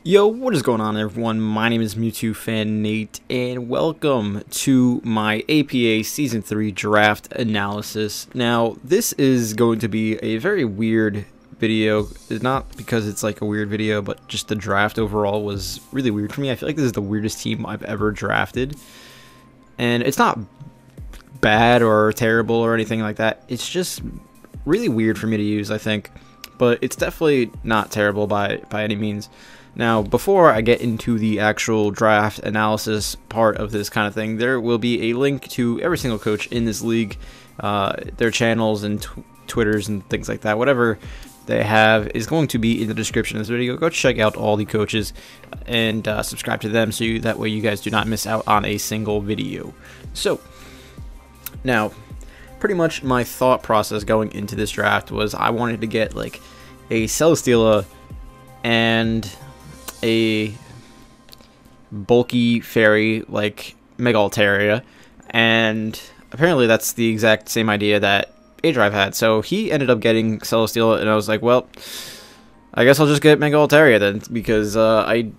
Yo, what is going on, everyone? My name is Mewtwo Fan Nate, and welcome to my APA Season 3 Draft Analysis. Now, this is going to be a very weird video. It's not because it's like a weird video, but just the draft overall was really weird for me. I feel like this is the weirdest team I've ever drafted. And it's not bad or terrible or anything like that. It's just really weird for me to use, I think. But it's definitely not terrible by any means. Now, before I get into the actual draft analysis part of this kind of thing, there will be a link to every single coach in this league, their channels and Twitters and things like that. Whatever they have is going to be in the description of this video. Go check out all the coaches and subscribe to them so that way you guys do not miss out on a single video. So, now, pretty much my thought process going into this draft was I wanted to get like a Celesteela and a bulky fairy like Mega Altaria, and apparently that's the exact same idea that aDrive had. So he ended up getting Celesteela, and I was like, well, I guess I'll just get Mega Altaria then, because I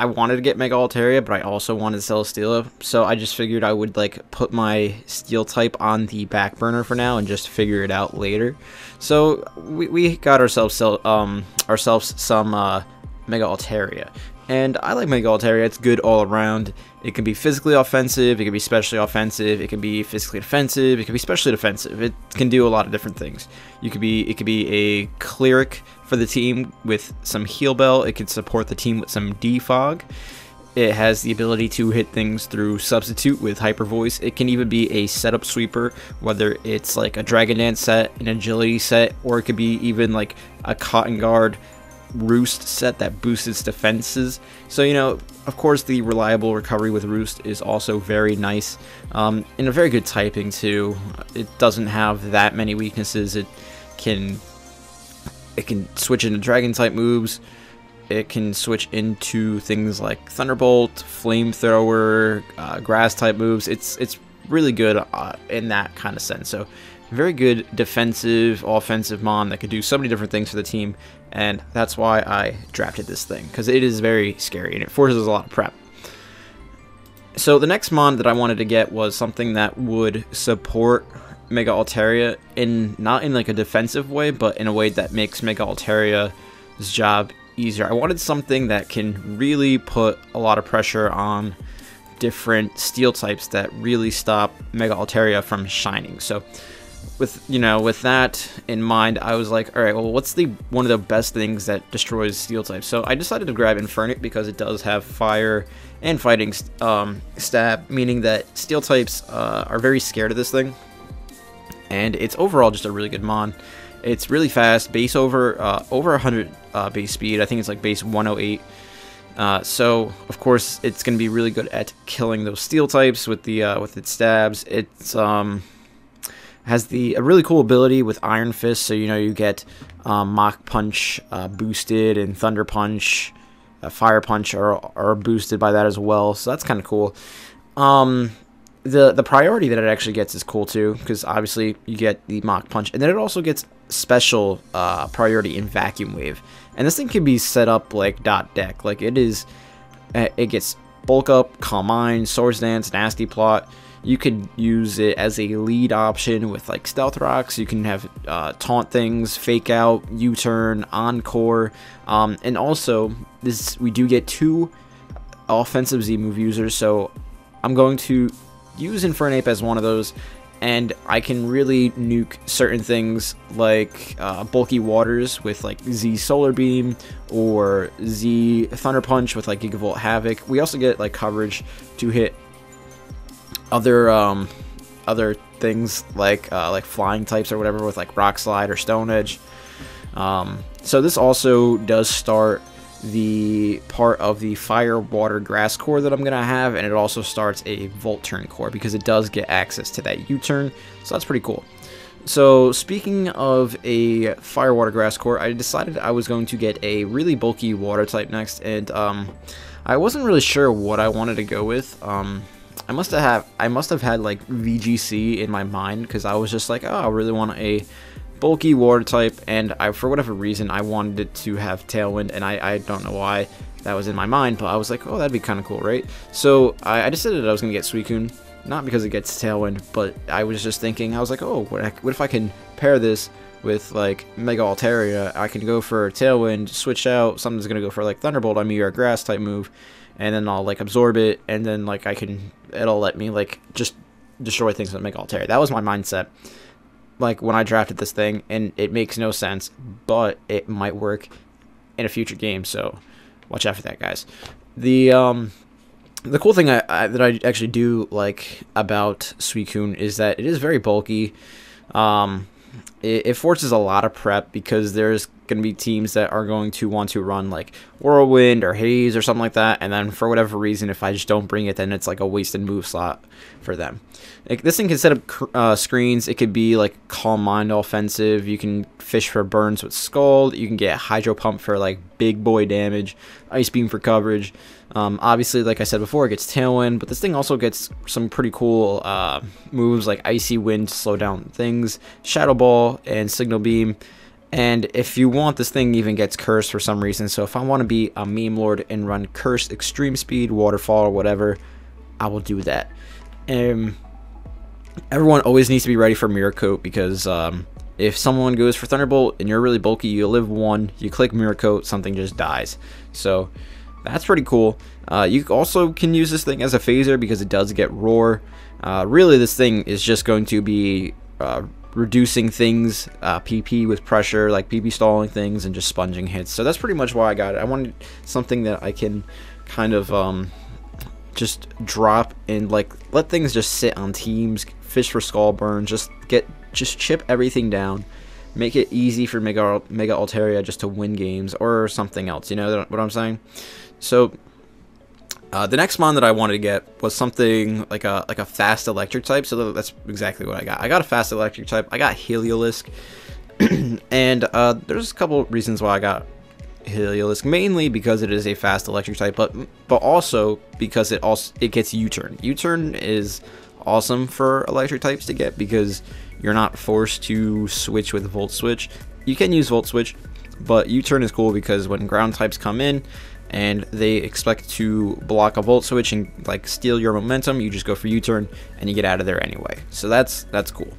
wanted to get Mega Altaria, but I also wanted Celesteela, so I just figured I would like put my Steel type on the back burner for now and just figure it out later. So we got ourselves some Mega Altaria, and I like Mega Altaria. It's good all around. It can be physically offensive, it can be specially offensive, it can be physically defensive, it can be specially defensive. It can do a lot of different things. It could be a cleric for the team with some heal bell. It could support the team with some defog. It has the ability to hit things through substitute with hyper voice. It can even be a setup sweeper, whether it's like a Dragon Dance set, an agility set, or it could be even like a Cotton Guard Roost set that boosts its defenses. So, you know, of course the reliable recovery with Roost is also very nice, and a very good typing too. It doesn't have that many weaknesses. It can switch into dragon type moves. It can switch into things like Thunderbolt, Flamethrower, grass type moves. It's really good in that kind of sense. So very good defensive, offensive mon that could do so many different things for the team, and that's why I drafted this thing, because it is very scary and it forces a lot of prep. So the next mon that I wanted to get was something that would support Mega Altaria, not in like a defensive way, but in a way that makes Mega Altaria's job easier. I wanted something that can really put a lot of pressure on different steel types that really stop Mega Altaria from shining. So with that in mind, I was like, all right, well, what's one of the best things that destroys steel types? So I decided to grab Infernic because it does have fire and fighting stab, meaning that steel types are very scared of this thing, and it's overall just a really good mon. It's really fast, base over 100 base speed. I think it's like base 108. So of course it's going to be really good at killing those steel types with its stabs. It's has a really cool ability with Iron Fist, so you know you get Mach Punch boosted, and Thunder Punch, Fire Punch are boosted by that as well, so that's kind of cool. The priority that it actually gets is cool too, because obviously you get the Mach Punch, and then it also gets special priority in Vacuum Wave, and this thing can be set up like .deck. Like it gets Bulk Up, Calm Mind, Swords Dance, Nasty Plot. You could use it as a lead option with like Stealth Rocks. You can have Taunt Things, Fake Out, U-Turn, Encore, and also we do get 2 offensive Z-move users, so I'm going to use Infernape as one of those, and I can really nuke certain things like Bulky Waters with like Z Solar Beam, or Z Thunder Punch with like Gigavolt Havoc. We also get like coverage to hit other things like flying types or whatever with like Rock Slide or Stone Edge. So this also does start the part of the Fire, Water, Grass core that I'm gonna have, and it also starts a Volt Turn core because it does get access to that U-turn, so that's pretty cool. So speaking of a Fire, Water, Grass core, I decided I was going to get a really bulky water type next, and I wasn't really sure what I wanted to go with. I must have had like VGC in my mind, because I was just like, oh, I really want a bulky water type, and for whatever reason I wanted it to have Tailwind, and I don't know why that was in my mind, but I was like, oh, that'd be kind of cool, right? So I decided I was gonna get Suicune, not because it gets Tailwind, but I was just thinking, I was like, oh, what if I can pair this with like Mega Altaria? I can go for Tailwind, switch out, something's gonna go for like Thunderbolt on me or a Grass type move, and then I'll like absorb it, and then like it'll let me like just destroy things with Mega Altaria. That was my mindset, like when I drafted this thing, and it makes no sense, but it might work in a future game, so watch out for that, guys. The cool thing that I actually do like about Suicune is that it is very bulky. It forces a lot of prep because there's going to be teams that are going to want to run like Whirlwind or Haze or something like that, and then for whatever reason, if I just don't bring it, then it's like a wasted move slot for them. Like, this thing can set up screens. It could be like Calm Mind offensive. You can fish for burns with Scald. You can get Hydro Pump for like big boy damage, Ice Beam for coverage. Obviously, like I said before, it gets Tailwind, but this thing also gets some pretty cool moves like Icy Wind to slow down things, Shadow Ball, and Signal Beam. And if you want, this thing even gets Cursed for some reason. So if I want to be a meme lord and run Cursed Extreme Speed, Waterfall, or whatever, I will do that. Everyone always needs to be ready for Mirror Coat, because if someone goes for Thunderbolt and you're really bulky, you live 1, you click Mirror Coat, something just dies. So that's pretty cool. You also can use this thing as a phaser because it does get Roar. Really, this thing is just going to be reducing things, PP with pressure, like PP stalling things and just sponging hits. So that's pretty much why I got it. I wanted something that I can kind of just drop and like let things just sit on teams, fish for Skull Burn, just chip everything down, make it easy for Mega Altaria just to win games or something else. You know what I'm saying? So the next mon that I wanted to get was something like a fast electric type. So that's exactly what I got. I got a fast electric type. I got Heliolisk, and there's a couple reasons why I got Heliolisk. Mainly because it is a fast electric type, but also because it gets U-turn. U-turn is awesome for electric types to get because you're not forced to switch with Volt Switch. You can use Volt Switch, but U-turn is cool because when ground types come in and they expect to block a Volt Switch and like steal your momentum, you just go for U-turn and you get out of there anyway. So that's cool.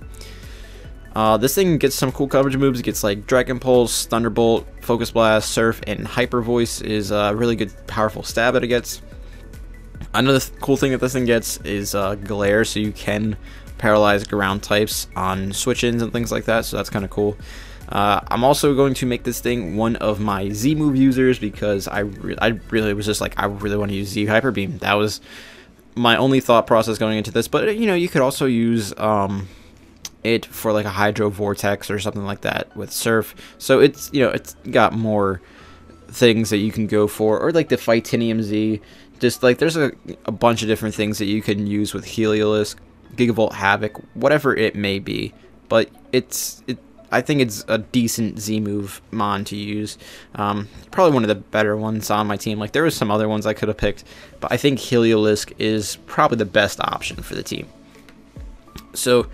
This thing gets some cool coverage moves. It gets like Dragon Pulse, Thunderbolt, Focus Blast, Surf, and Hyper Voice is a really good, powerful stab that it gets. Another cool thing that this thing gets is Glare, so you can paralyze ground types on switch-ins and things like that, so that's kind of cool. I'm also going to make this thing one of my Z move users because I really was just like, I really want to use Z Hyper Beam. That was my only thought process going into this, but you know, you could also use it for like a Hydro Vortex or something like that with Surf. So it's, you know, it's got more things that you can go for, or like the Phytinium Z. Just like there's a bunch of different things that you can use with Heliolisk, Gigavolt Havoc, whatever it may be. But I think it's a decent Z move mon to use. Probably one of the better ones on my team. Like there was some other ones I could have picked, but I think Heliolisk is probably the best option for the team. So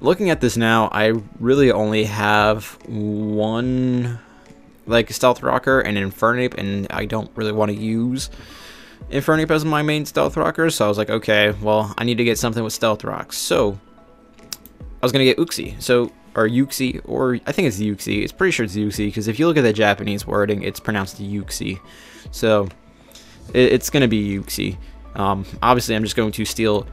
looking at this now, I really only have one like Stealth Rocker and Infernape, and I don't really want to use Infernape as my main Stealth Rocker, so I was like, okay, well, I need to get something with Stealth Rocks. So I was gonna get Uxie, or Uxie, or I think it's Uxie. It's pretty sure it's Uxie because if you look at the Japanese wording, it's pronounced Uxie. So it's gonna be Uxie. Obviously, I'm just going to steal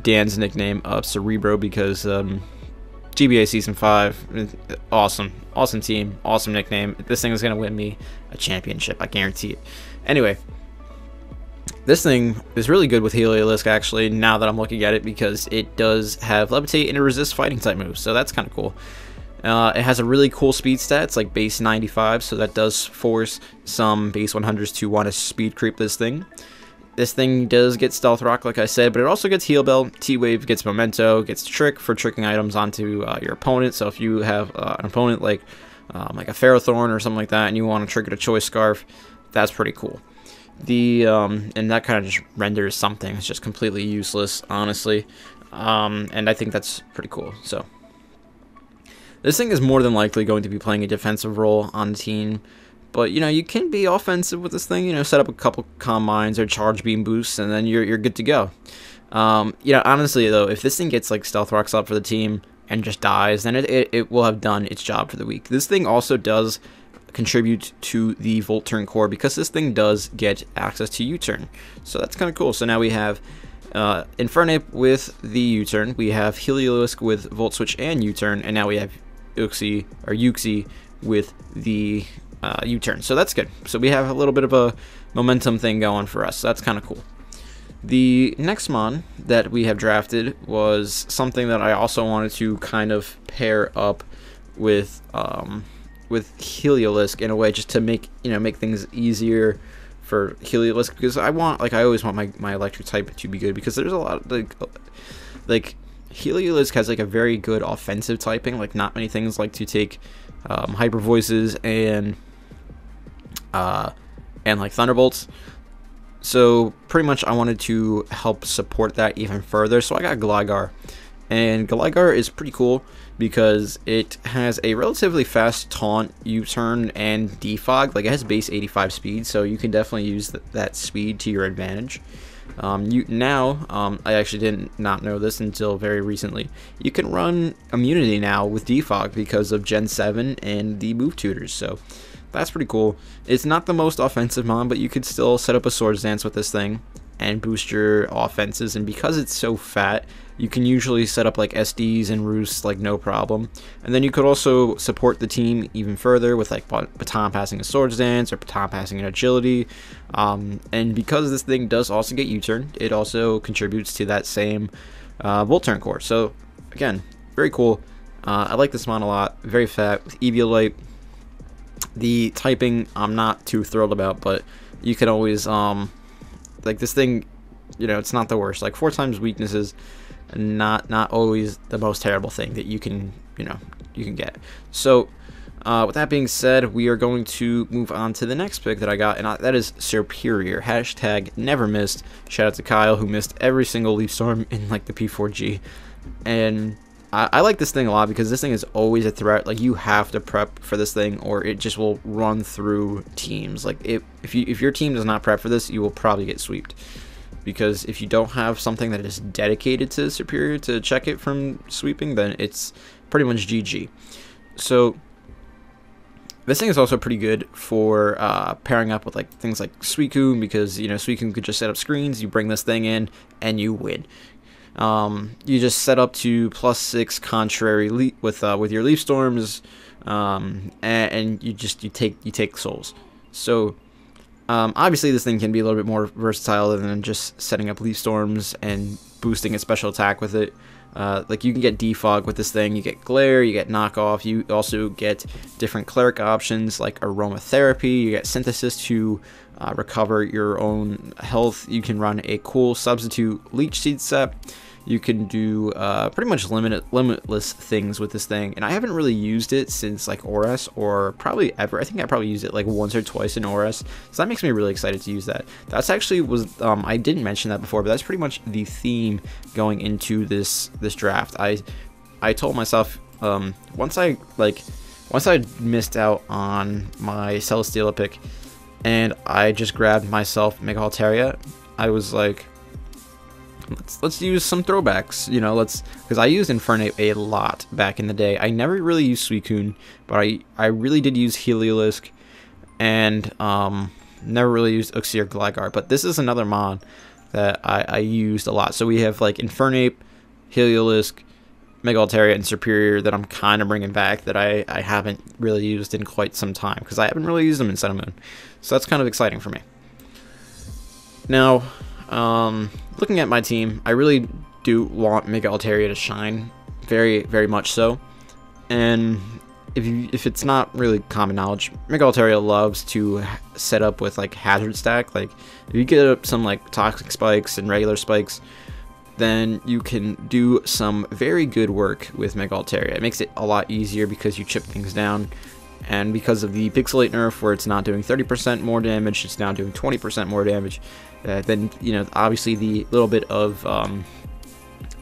Dan's nickname of Cerebro because GBA Season 5, awesome team, awesome nickname. This thing is gonna win me a championship, I guarantee it. Anyway. This thing is really good with Heliolisk, actually, now that I'm looking at it, because it does have Levitate and a Resist Fighting type move, so that's kind of cool. It has a really cool speed stat. It's like base 95, so that does force some base 100s to want to speed creep this thing. This thing does get Stealth Rock, like I said, but it also gets Heal Bell, T-Wave, gets Memento, gets Trick for tricking items onto your opponent. So if you have an opponent like a Ferrothorn or something like that, and you want to trigger the Choice Scarf, that's pretty cool. And that kind of just renders something. It's just completely useless, honestly. And I think that's pretty cool. So This thing is more than likely going to be playing a defensive role on the team, but you know, you can be offensive with this thing. You know, set up a couple Combines or Charge Beam boosts, and then you're good to go. You know, honestly though, if this thing gets like Stealth Rocks up for the team and just dies, then it will have done its job for the week. This thing also does contribute to the Volt Turn core because this thing does get access to U-Turn, so that's kind of cool. So now we have Infernape with the U-Turn, we have Heliolisk with Volt Switch and U-Turn, and now we have Uxie with the U-Turn. So that's good. So we have a little bit of a momentum thing going for us. So that's kind of cool. The next mon that we have drafted was something that I also wanted to kind of pair up with Heliolisk in a way, just to make things easier for Heliolisk, because I always want my electric type to be good, because there's a lot of like Heliolisk has like a very good offensive typing. Like not many things like to take Hyper Voices and like Thunderbolts. So pretty much I wanted to help support that even further. So I got Gligar, and Gligar is pretty cool because it has a relatively fast taunt, U-turn, and defog. Like it has base 85 speed, so you can definitely use that speed to your advantage. I actually did not know this until very recently. You can run immunity now with defog because of Gen 7 and the move tutors, so that's pretty cool. It's not the most offensive mon, but you could still set up a Swords Dance with this thing and boost your offenses, and because it's so fat, you can usually set up like SDs and Roosts like no problem. And then you could also support the team even further with like Baton Passing a Swords Dance or Baton Passing an Agility. And because this thing does also get U-Turn, it also contributes to that same Volt Turn core. So again, very cool. I like this mon a lot. Very fat with Eviolite. The typing I'm not too thrilled about, but you can always like this thing, you know, it's not the worst. Like 4 times weaknesses, not always the most terrible thing that you can get. So with that being said, we are going to move on to the next pick that I got, and that is Superior. Hashtag never missed. Shout out to Kyle, who missed every single Leaf Storm in like the P4G. And I like this thing a lot because this thing is always a threat. Like you have to prep for this thing, or it just will run through teams. Like if your team does not prep for this, you will probably get swept. Because if you don't have something that is dedicated to Superior to check it from sweeping, then it's pretty much GG. So this thing is also pretty good for pairing up with like things like Suicune, because you know Suicune could just set up screens. You bring this thing in and you win. You just set up to +6 contrary with your Leaf Storms, and you take souls. So obviously this thing can be a little bit more versatile than just setting up Leaf Storms and boosting its special attack with it. Like you can get defog with this thing, you get glare, you get knockoff, you also get different cleric options like aromatherapy, you get synthesis to recover your own health. You can run a cool substitute leech seed set. You can do pretty much limitless things with this thing, and I haven't really used it since like ORAS, or probably ever. I think I probably used it like once or twice in ORAS, so that makes me really excited to use that. That's actually I didn't mention that before, but that's pretty much the theme going into this draft. I told myself once I missed out on my Celesteela pick, and I just grabbed myself Mega Altaria, I was like, let's use some throwbacks, you know, because I used Infernape a lot back in the day. I never really used Suicune, but I really did use Heliolisk, and never really used Uxie or Gligar, but this is another mon that I used a lot. So we have like Infernape, Heliolisk, Mega Altaria, and Superior that I'm kind of bringing back that I haven't really used in quite some time, because I haven't really used them in Sun and Moon. So that's kind of exciting for me. Now, looking at my team, I really do want Mega Altaria to shine, very, very much so. And if it's not really common knowledge, Mega Altaria loves to set up with like hazard stack. Like if you get up some like toxic spikes and regular spikes, then you can do some very good work with Mega Altaria. It makes it a lot easier because you chip things down. And because of the Pixelate nerf, where it's not doing 30% more damage, it's now doing 20% more damage. Then, you know, obviously the little bit of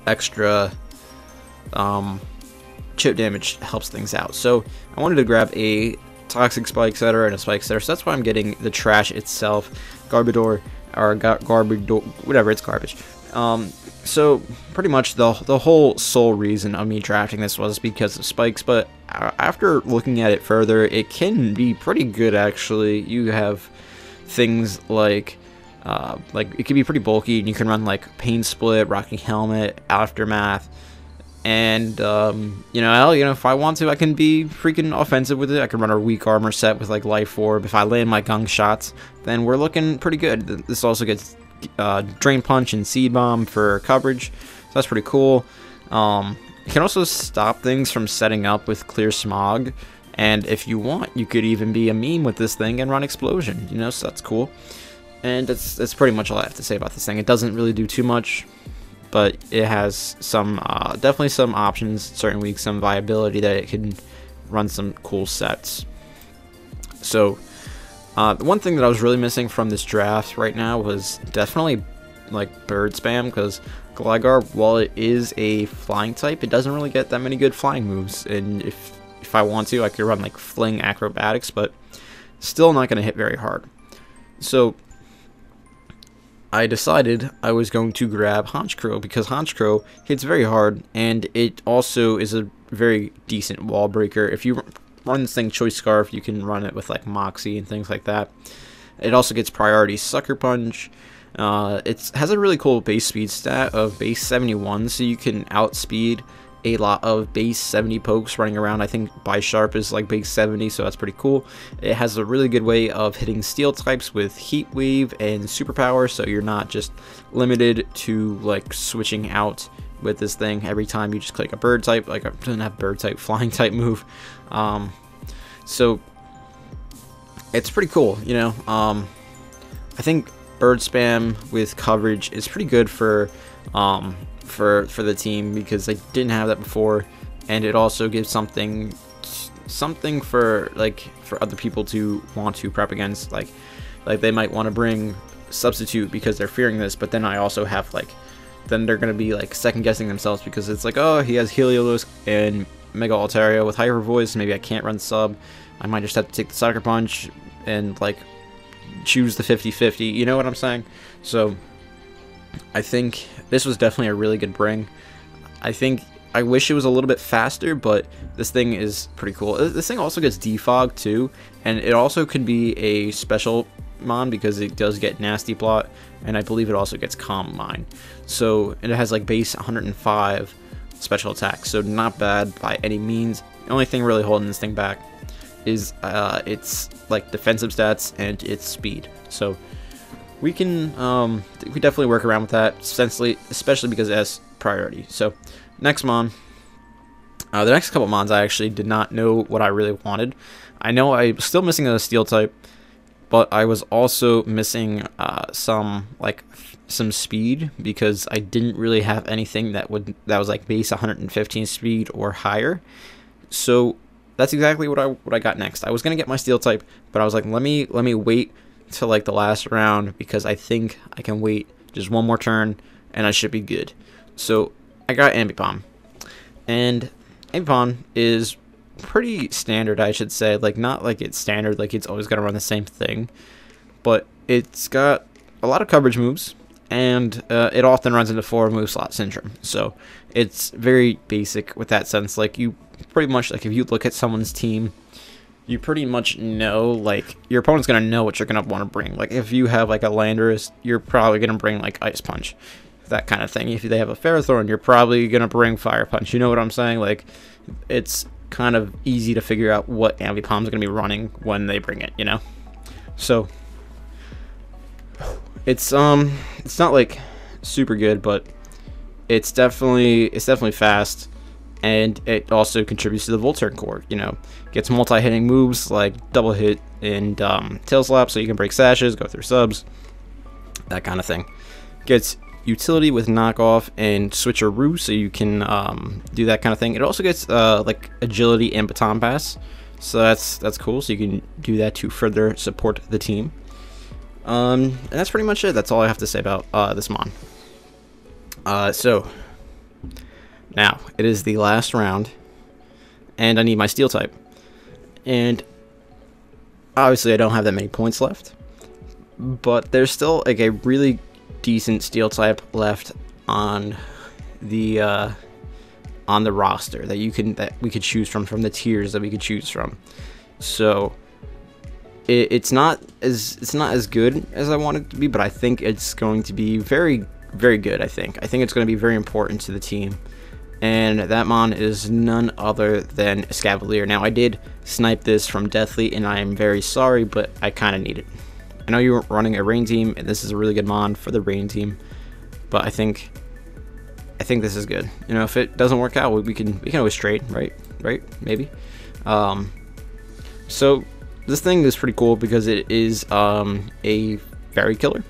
extra chip damage helps things out. So I wanted to grab a Toxic Spike Setter and a Spike Setter, so that's why I'm getting the trash itself, Garbodor, or Garbodor, whatever, it's garbage. So pretty much the whole sole reason of me drafting this was because of spikes, but after looking at it further, it can be pretty good actually. You have things like it can be pretty bulky, and you can run like Pain Split, Rocky Helmet, Aftermath, and if I want to, I can be freaking offensive with it. I can run a weak armor set with like Life Orb. If I land my gunk shots, then we're looking pretty good. This also gets Drain Punch and Seed Bomb for coverage, so that's pretty cool. You can also stop things from setting up with Clear Smog, and if you want, you could even be a meme with this thing and run Explosion, so that's cool. And that's pretty much all I have to say about this thing. It doesn't really do too much, but it has some definitely some options, certain weeks, some viability that it can run some cool sets. So the one thing that I was really missing from this draft right now was definitely like bird spam, because Gligar, while it is a flying type, it doesn't really get that many good flying moves, and if I want to, I could run like Fling Acrobatics, but still not going to hit very hard. So I decided I was going to grab Honchkrow, because Honchkrow hits very hard, and it also is a very decent wall breaker. If you run this thing Choice Scarf, you can run it with like Moxie and things like that. It also gets priority Sucker Punch. It has a really cool base speed stat of base 71, so you can outspeed a lot of base 70 pokes running around. I think Bisharp is like base 70, so that's pretty cool. It has a really good way of hitting steel types with Heat Wave and Superpower, so you're not just limited to like switching out with this thing every time you just click a bird type. Like, it doesn't have bird type, flying type move. So it's pretty cool, I think bird spam with coverage is pretty good for the team, because they didn't have that before, and it also gives something for other people to want to prep against. Like they might want to bring Substitute because they're fearing this, but then I also have then they're going to be like second guessing themselves, because it's like, oh, he has Heliolisk and Mega Altaria with Hyper Voice, maybe I can't run sub, I might just have to take the Sucker Punch and like choose the 50-50, you know what I'm saying? So I think this was definitely a really good bring. I wish it was a little bit faster, but this thing is pretty cool. This thing also gets Defog too, and it also could be a special mon, because it does get Nasty Plot, and I believe it also gets Calm Mind. So, and it has like base 105 special attack, so not bad by any means. The only thing really holding this thing back is its like defensive stats and its speed. So we can we definitely work around with that, especially because it has priority. So next mon, the next couple mons, I actually did not know what I really wanted. I know I was still missing a steel type, but I was also missing some speed, because I didn't really have anything that was like base 115 speed or higher. So that's exactly what I got next. I was gonna get my steel type, but I was like, let me wait till like the last round, because I think I can wait just one more turn and I should be good. So I got Ambipom, and Ambipom is pretty standard, I should say. Like, not like it's standard, like it's always gonna run the same thing, but it's got a lot of coverage moves, and it often runs into 4 move slot syndrome. So it's very basic with that sense. Like, you pretty much, like, if you look at someone's team, you pretty much know, like, your opponent's gonna know what you're gonna want to bring. Like, if you have like a Landorus, you're probably gonna bring like Ice Punch, that kind of thing. If they have a Ferrothorn, you're probably gonna bring Fire Punch. You know what I'm saying? Like, it's kind of easy to figure out what Ambipom's gonna be running when they bring it, So it's not like super good, but it's definitely fast, and it also contributes to the Volturn core. Gets multi-hitting moves like double hit and tail slap, so you can break sashes, go through subs, that kind of thing. Gets utility with knockoff and switcheroo, so you can do that kind of thing. It also gets like agility and Phantombass, so that's cool. So you can do that to further support the team. And that's pretty much it. That's all I have to say about this mon. So now it is the last round, and I need my Steel type. And obviously I don't have that many points left, but there's still like a really decent Steel type left on the roster that we could choose from the tiers that we could choose from. So it's not as good as I want it to be, but I think it's going to be very, very good. I think it's going to be very important to the team. And that mon is none other than Escavalier. Now, I did snipe this from Deathly, and I am very sorry, but I kind of need it. I know you're running a rain team, and this is a really good mon for the rain team, but I think this is good. You know, if it doesn't work out, we can always trade, right? Maybe. So this thing is pretty cool because it is a fairy killer.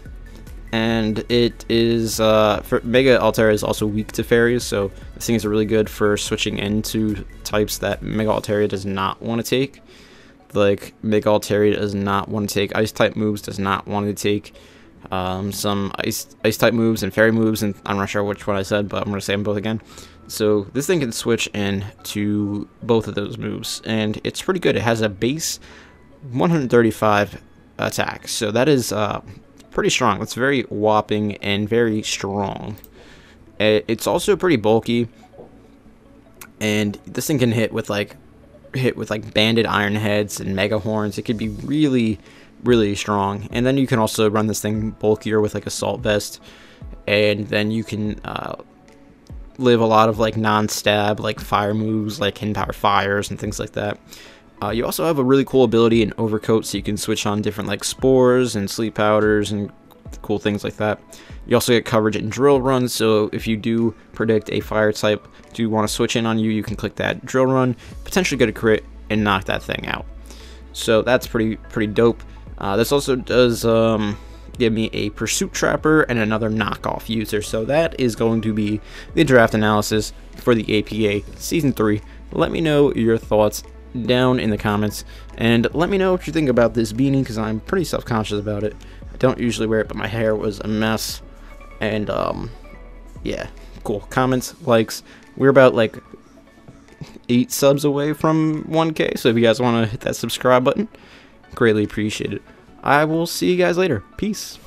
And it is, for Mega Altaria is also weak to fairies, so this thing is really good for switching into types that Mega Altaria does not want to take. Like, Mega Altaria does not want to take Ice type moves, does not want to take some Ice type moves and Fairy moves, and I'm not sure which one I said, but I'm going to say them both again. So this thing can switch into both of those moves, and it's pretty good. It has a base 135 attack, so that is pretty strong. That's very whopping and very strong. It's also pretty bulky, and this thing can hit with like banded iron heads and mega horns. It could be really, really strong. And then you can also run this thing bulkier with like assault vest, and then you can live a lot of like non-stab like fire moves, like hidden power fires and things like that. You also have a really cool ability in Overcoat, so you can switch on different like spores and sleep powders and cool things like that. You also get coverage in drill run, so if you do predict a fire type do want to switch in on you, you can click that drill run, potentially get a crit and knock that thing out. So that's pretty dope. This also does give me a Pursuit Trapper and another knockoff user. So that is going to be the draft analysis for the APA Season 3. Let me know your thoughts down in the comments, and let me know what you think about this beanie, because I'm pretty self-conscious about it. I don't usually wear it, but my hair was a mess. And yeah, cool. Comments, likes. We're about like 8 subs away from 1K, so if you guys want to hit that subscribe button, greatly appreciate it. I will see you guys later. Peace.